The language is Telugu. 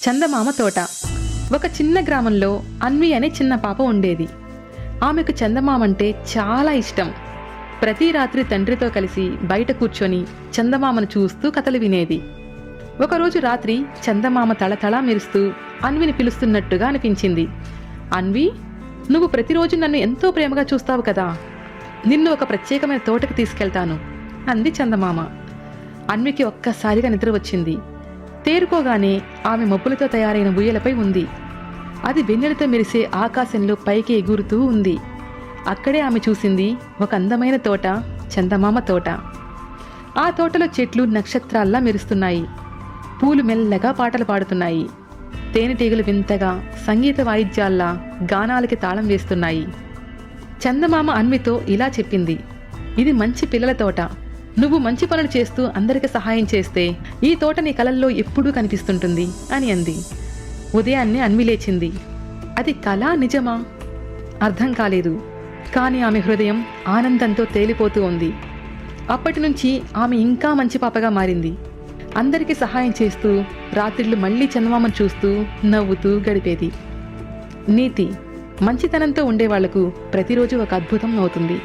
చందమామ తోట. ఒక చిన్న గ్రామంలో అన్వి అనే చిన్న పాప ఉండేది. ఆమెకు చందమామ అంటే చాలా ఇష్టం. ప్రతి రాత్రి తండ్రితో కలిసి బయట కూర్చొని చందమామను చూస్తూ కథలు వినేది. ఒకరోజు రాత్రి చందమామ తళతళా మెరుస్తూ అన్విని పిలుస్తున్నట్టుగా అనిపించింది. అన్వి, నువ్వు ప్రతిరోజు నన్ను ఎంతో ప్రేమగా చూస్తావు కదా, నిన్ను ఒక ప్రత్యేకమైన తోటకి తీసుకెళ్తాను అంది చందమామ. అన్వికి ఒక్కసారిగా నిద్ర వచ్చింది. తేరుకోగానే ఆమె మబ్బులతో తయారైన ఊయలపై ఉంది. అది వెన్నెలతో మెరిసే ఆకాశంలో పైకి ఎగురుతూ ఉంది. అక్కడే ఆమె చూసింది ఒక అందమైన తోట, చందమామ తోట. ఆ తోటలో చెట్లు నక్షత్రాల్లా మెరుస్తున్నాయి. పూలు మెల్లగా పాటలు పాడుతున్నాయి. తేనెటీగలు వింతగా సంగీత వాయిద్యాల్లా గానాలకి తాళం వేస్తున్నాయి. చందమామ అన్వితో ఇలా చెప్పింది, ఇది మంచి పిల్లల తోట. నువ్వు మంచి పనులు చేస్తూ అందరికి సహాయం చేస్తే ఈ తోట నీ కలల్లో ఎప్పుడూ కనిపిస్తుంటుంది అని అంది. ఉదయాన్నే అన్వి లేచింది. అది కళా నిజమా? అర్థం కాలేదు. కానీ ఆమె హృదయం ఆనందంతో తేలిపోతూ ఉంది. అప్పటి నుంచి ఆమె ఇంకా మంచి పాపగా మారింది. అందరికీ సహాయం చేస్తూ రాత్రిళ్ళు మళ్లీ చందమామను చూస్తూ నవ్వుతూ గడిపేది. నీతి: మంచితనంతో ఉండేవాళ్లకు ప్రతిరోజు ఒక అద్భుతం అవుతుంది.